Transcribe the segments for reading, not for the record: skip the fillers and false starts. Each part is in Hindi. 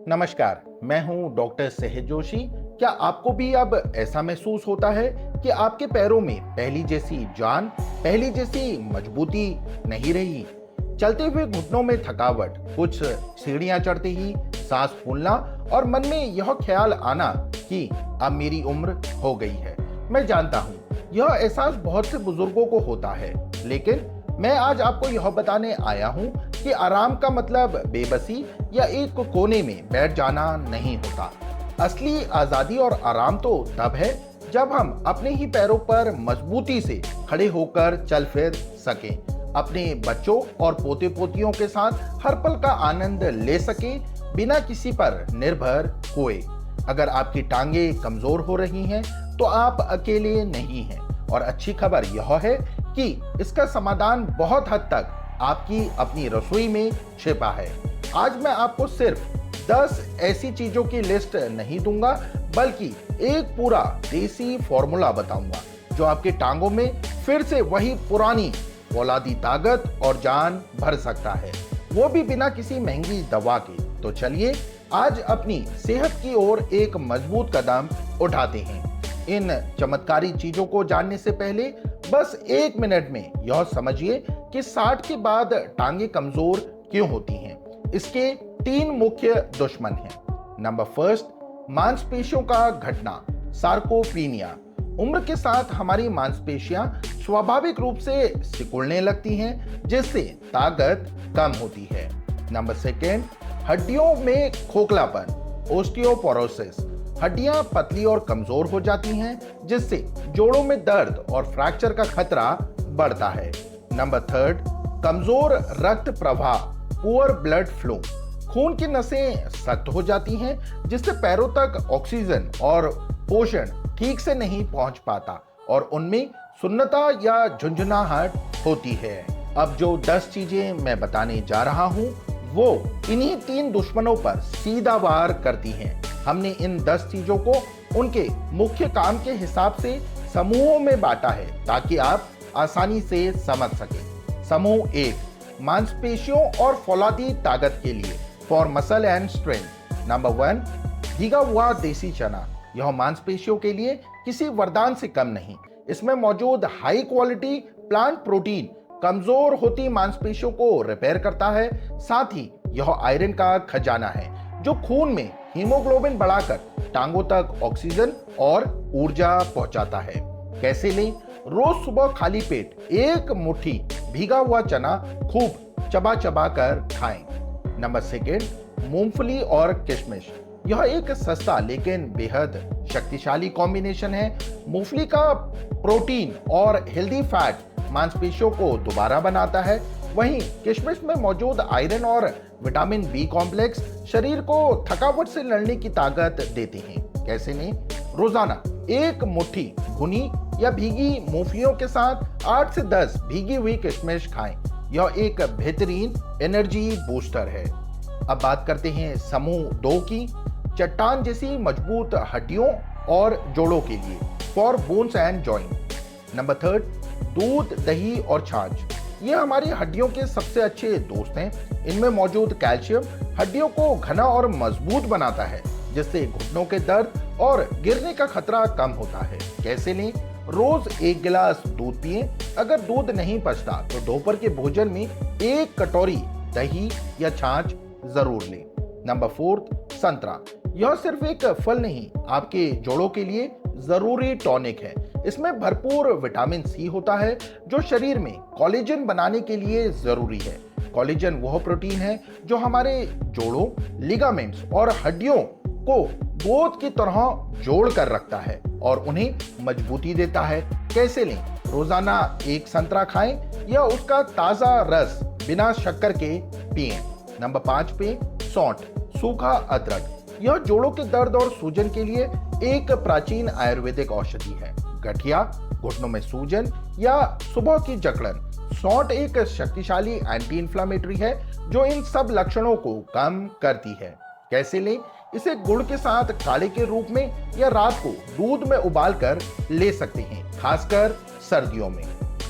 नमस्कार, मैं हूं डॉक्टर सहज जोशी। क्या आपको भी अब ऐसा महसूस होता है कि आपके पैरों में पहली जैसी जान, पहली जैसी मजबूती नहीं रही? चलते हुए घुटनों में थकावट, कुछ सीढ़ियां चढ़ते ही सांस फूलना और मन में यह ख्याल आना कि अब मेरी उम्र हो गई है। मैं जानता हूं, यह एहसास बहुत से बुजुर्गों को होता है, लेकिन मैं आज आपको यह बताने आया हूं कि आराम का मतलब बेबसी या एक कोने में बैठ जाना नहीं होता। असली आजादी और आराम तो तब है जब हम अपने ही पैरों पर मजबूती से खड़े होकर चल फिर सकें, अपने बच्चों और पोते पोतियों के साथ हर पल का आनंद ले सकें, बिना किसी पर निर्भर हुए। अगर आपकी टांगे कमजोर हो रही हैं तो आप अकेले नहीं हैं, और अच्छी खबर यह है कि इसका समाधान बहुत हद तक आपकी अपनी रसोई में छिपा है। आज मैं आपको सिर्फ 10 ऐसी चीजों की लिस्ट नहीं दूंगा, बल्कि एक पूरा देसी फॉर्मूला बताऊंगा जो आपके टांगों में फिर से वही पुरानी फौलादी ताकत और जान भर सकता है, वो भी बिना किसी महंगी दवा के। तो चलिए आज अपनी सेहत की ओर एक मजबूत कदम उठाते हैं। इन चमत्कारी चीजों को जानने से पहले बस 1 मिनट में यह समझिए कि 60 के बाद टांगे कमजोर क्यों होती हैं। इसके 3 मुख्य दुश्मन हैं। नंबर फर्स्ट, मांसपेशियों का घटना, सार्कोपीनिया। उम्र के साथ हमारी मांसपेशियां स्वाभाविक रूप से सिकुड़ने लगती हैं, जिससे ताकत कम होती है। नंबर सेकेंड, हड्डियों में खोखलापन, ओस्टियोपोरोसिस। हड्डियां पतली और कमजोर हो जाती हैं, जिससे जोड़ों में दर्द और फ्रैक्चर का खतरा बढ़ता है। नंबर थर्ड, कमजोर रक्त प्रवाह, पुअर ब्लड फ्लो। खून की नसें सख्त हो जाती हैं, जिससे पैरों तक ऑक्सीजन और पोषण ठीक से नहीं पहुंच पाता और उनमें सुन्नता या झुंझुनाहट होती है। अब जो 10 चीजें मैं बताने जा रहा हूं, वो इन्हीं 3 दुश्मनों पर सीधा वार करती हैं। हमने इन 10 चीजों को उनके मुख्य काम के हिसाब से समूहों में बांटा है, ताकि आप आसानी से समझ सकें। समूह 1, मांसपेशियों और फौलादी ताकत के लिए, for muscle and strength. Number 1, भीगा हुआ देसी चना। यह मांसपेशियों के लिए किसी वरदान से कम नहीं। इसमें मौजूद हाई क्वालिटी प्लांट प्रोटीन कमजोर होती मांसपेशियों को रिपेयर करता है। साथ ही यह आयरन का खजाना है, जो खून में हीमोग्लोबिन बढ़ाकर टांगों तक ऑक्सीजन और ऊर्जा पहुंचाता है। कैसे लें? रोज सुबह खाली पेट 1 मुट्ठी भीगा हुआ चना खूब चबा चबा कर खाएं। नंबर सेकेंड, मूंगफली और किशमिश। यह एक सस्ता लेकिन बेहद शक्तिशाली कॉम्बिनेशन है। मूंगफली का प्रोटीन और हेल्दी फैट मांसपेशियों को दोबारा बनाता है, वहीं किशमिश में मौजूद आयरन और विटामिन बी कॉम्प्लेक्स शरीर को थकावट से लड़ने की ताकत देते हैं। कैसे लें? रोजाना 1 मुट्ठी भुनी या भीगी मूंगफलियों के साथ 8 से 10 भीगी हुई किशमिश खाएं। यह एक बेहतरीन एनर्जी बूस्टर है। अब बात करते हैं समूह 2 की, चट्टान जैसी मजबूत हड्डियों और जोड़ों के लिए, for bones and joint. Number third, दूध, दही और छाछ। ये हमारी हड्डियों के सबसे अच्छे दोस्त हैं। इनमें मौजूद कैल्शियम हड्डियों को घना और मजबूत बनाता है, जिससे घुटनों के दर्द और गिरने का खतरा कम होता है। कैसे लें? रोज 1 गिलास दूध पिएं। अगर दूध नहीं पचता तो दोपहर के भोजन में 1 कटोरी दही या छाछ जरूर लें। नंबर 4, संतरा। यह सिर्फ एक फल नहीं, आपके जोड़ों के लिए जरूरी टॉनिक है। इसमें भरपूर विटामिन सी होता है, जो शरीर में कोलेजन बनाने के लिए जरूरी है। कोलेजन वह प्रोटीन है जो हमारे जोड़ों, लिगामेंट्स और हड्डियों को गोंद की तरह जोड़ कर रखता है और उन्हें मजबूती देता है। कैसे लें? रोजाना 1 संतरा खाएं या उसका ताजा रस बिना शक्कर के पिएं। नंबर 5 पे सौंठ, सूखा अदरक। यह जोड़ों के दर्द और सूजन के लिए एक प्राचीन आयुर्वेदिक औषधि है। गठिया, घुटनों में सूजन या सुबह की जकड़न, सौंठ एक शक्तिशाली एंटी इंफ्लेमेटरी है जो इन सब लक्षणों को कम करती है। कैसे लें? इसे गुड़ के साथ काढ़े के रूप में या रात को दूध में उबालकर ले सकते हैं, खासकर सर्दियों में।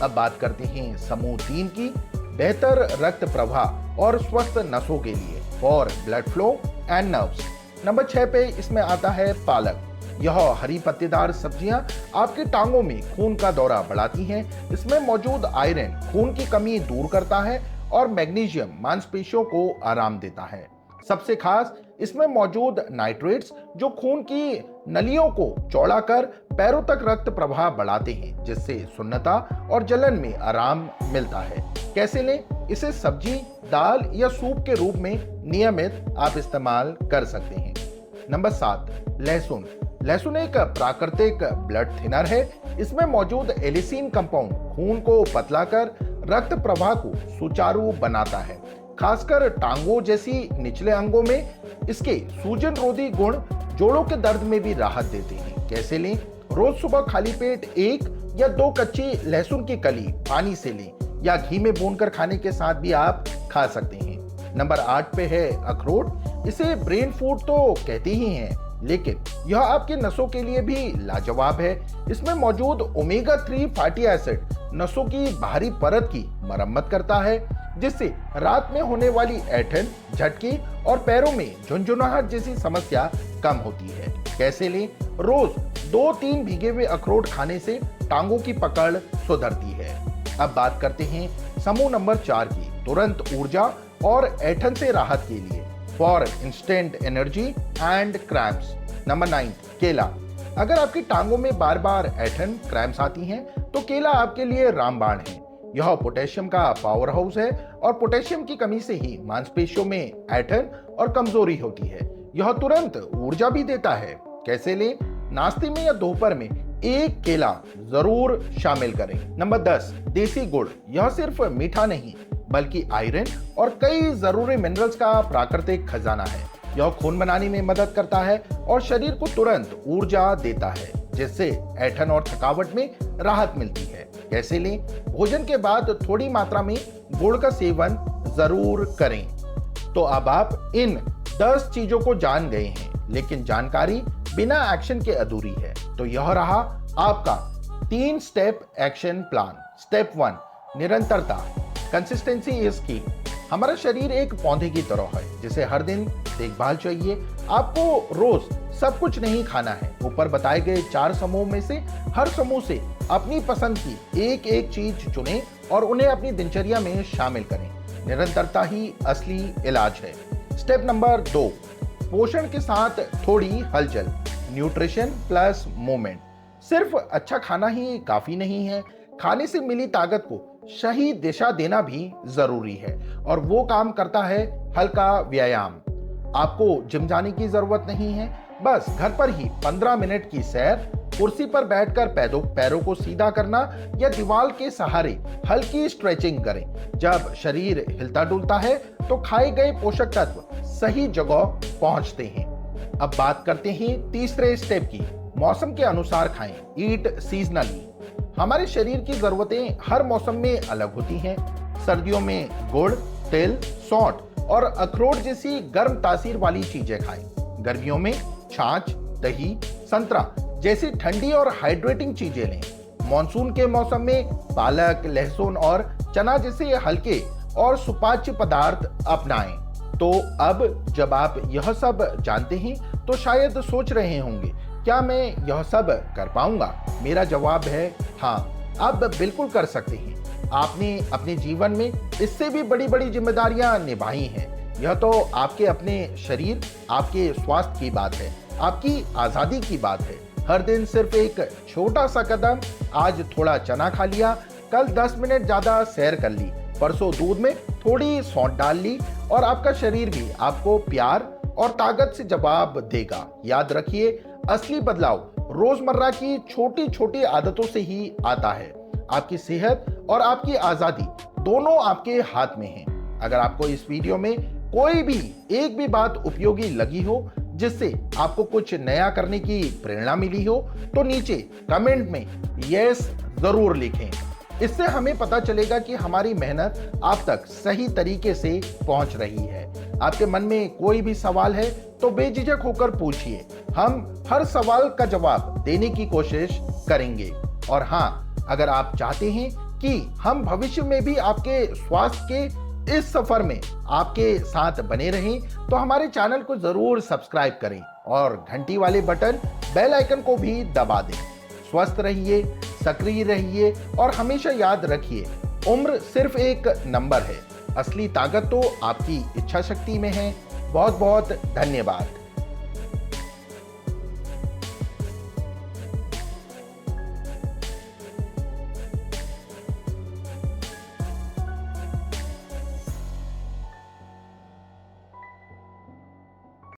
अब बात करते हैं समूह 3 की, बेहतर रक्त प्रवाह और स्वस्थ नसों के लिए, for blood flow and nerves. Number 6 पे इसमें आता है पालक। यह हरी पत्तेदार सब्जियां आपकी टांगों में खून का दौरा बढ़ाती हैं। इसमें मौजूद आयरन खून की कमी दूर करता है और मैग्नीशियम मांसपेशियों को आराम देता है। सबसे खास इसमें मौजूद नाइट्रेट्स जो खून की नलियों को चौड़ा कर पैरों तक रक्त प्रवाह बढ़ाते हैं, जिससे सुन्नता और जलन में आराम मिलता है। कैसे लें? इसे सब्जी, दाल या सूप के रूप में नियमित आप इस्तेमाल कर सकते हैं। नंबर 7, लहसुन। लहसुन एक प्राकृतिक ब्लड थिनर है। इसमें मौजूद एलिसिन कंपाउंड खून को पतला कर रक्त प्रवाह को सुचारू बनाता है। खासकर टांगों जैसी निचले अंगों में इसके सूजन रोधी गुण जोड़ों के दर्द में भी राहत देते हैं। कैसे लें? रोज सुबह खाली पेट 1 या 2 कच्ची लहसुन की कली पानी से लें या घी में भूनकर खाने के साथ भी आप खा सकते हैं। नंबर 8 पे है अखरोट। इसे ब्रेन फूड तो कहते ही हैं, लेकिन यह आपके नसों के लिए भी लाजवाब है। इसमें मौजूद ओमेगा 3 फैटी एसिड नसों की बाहरी परत की मरम्मत करता है, जिससे रात में होने वाली ऐंठन, झटके और पैरों में झुनझुनाहट जैसी समस्या कम होती है। कैसे लें? रोज 2-3 भीगे हुए अखरोट खाने से टांगों की पकड़ सुधरती है। अब बात करते हैं समूह नंबर 4 की, तुरंत ऊर्जा और ऐंठन से राहत के लिए, for instant energy and cramps. Number 9, केला। अगर आपकी टांगों में बार बार ऐंठन, क्रैम्प्स आती हैं, तो केला आपके लिए रामबाण है। यह पोटेशियम का पावर हाउस है और पोटेशियम की कमी से ही मांसपेशियों में ऐंठन और कमजोरी होती है। यह तुरंत ऊर्जा भी देता है। कैसे लें? नाश्ते में या दोपहर में 1 केला जरूर शामिल करें। नंबर 10, देसी गुड़। यह सिर्फ मीठा नहीं बल्कि आयरन और कई जरूरी मिनरल्स का प्राकृतिक खजाना है। यह खून बनाने में मदद करता है और शरीर को तुरंत ऊर्जा देता है, जिससे ऐंठन और थकावट में राहत मिलती है। कैसे लें? भोजन के बाद थोड़ी मात्रा में गुड़ का सेवन जरूर करें। तो अब आप इन 10 चीजों को जान गए हैं, लेकिन जानकारी बिना एक्शन के अधूरी है। तो यह रहा आपका 3 स्टेप एक्शन प्लान। स्टेप 1, निरंतरता। कंसिस्टेंसी इज की। हमारा शरीर एक पौधे की तरह है जिसे हर दिन देखभाल चाहिए। आपको रोज सब कुछ नहीं खाना है। ऊपर बताए गए 4 समूह में से हर समूह से अपनी पसंद की एक चीज चुनें और उन्हें अपनी दिनचर्या में शामिल करें। निरंतरता ही असली इलाज है। स्टेप नंबर 2, पोषण के साथ थोड़ी हलचल। Nutrition plus movement. सिर्फ अच्छा खाना ही काफी नहीं है, खाने से मिली ताकत को सही दिशा देना भी जरूरी है, और वो काम करता है हल्का व्यायाम। आपको जिम जाने की जरूरत नहीं है, बस घर पर ही 15 मिनट की सैर, कुर्सी पर बैठकर पैरों को सीधा करना या दीवार के सहारे हल्की स्ट्रेचिंग करें। जब शरीर हिलता डुलता है तो खाए गए पोषक तत्व सही जगह पहुंचते हैं। अब बात करते हैं तीसरे स्टेप की, मौसम के अनुसार खाएं। ईट सीजनली। हमारे शरीर की जरूरतें हर मौसम में अलग होती हैं। सर्दियों में गुड़, तिल, सौंठ और अखरोट जैसी गर्म तासीर वाली चीजें खाएं। गर्मियों में छाछ, दही, संतरा जैसी ठंडी और हाइड्रेटिंग चीजें लें। मॉनसून के मौसम में पालक, लहसुन और चना जैसे हल्के और सुपाच्य पदार्थ अपनाएं। तो अब जब आप यह सब जानते हैं तो शायद सोच रहे होंगे, क्या मैं यह सब कर पाऊंगा? मेरा जवाब है हाँ, आप बिल्कुल कर सकते हैं। आपने अपने जीवन में इससे भी बड़ी बड़ी जिम्मेदारियां निभाई हैं। यह तो आपके अपने शरीर, आपके स्वास्थ्य की बात है, आपकी आजादी की बात है। हर दिन सिर्फ एक छोटा सा कदम, आज थोड़ा चना खा लिया, कल 10 मिनट ज्यादा सैर कर ली, परसों दूध में थोड़ी सौंठ डाल ली, और आपका शरीर भी आपको प्यार और ताकत से जवाब देगा। याद रखिए, असली बदलाव रोजमर्रा की छोटी छोटी आदतों से ही आता है। आपकी सेहत और आपकी आजादी दोनों आपके हाथ में है। अगर आपको इस वीडियो में कोई भी एक भी बात उपयोगी लगी हो, जिससे आपको कुछ नया करने की प्रेरणा मिली हो, तो नीचे कमेंट में यस जरूर लिखें। इससे हमें पता चलेगा कि हमारी मेहनत आप तक सही तरीके से पहुंच रही है। आपके मन में कोई भी सवाल है तो बेझिझक होकर पूछिए, हम हर सवाल का जवाब देने की कोशिश करेंगे। और हाँ, अगर आप चाहते हैं कि हम भविष्य में भी आपके स्वास्थ्य के इस सफर में आपके साथ बने रहें तो हमारे चैनल को जरूर सब्सक्राइब करें और घंटी वाले बटन बेल आइकन को भी दबा दें। स्वस्थ रहिए, सक्रिय रहिए और हमेशा याद रखिए, उम्र सिर्फ एक नंबर है, असली ताकत तो आपकी इच्छा शक्ति में है। बहुत बहुत धन्यवाद।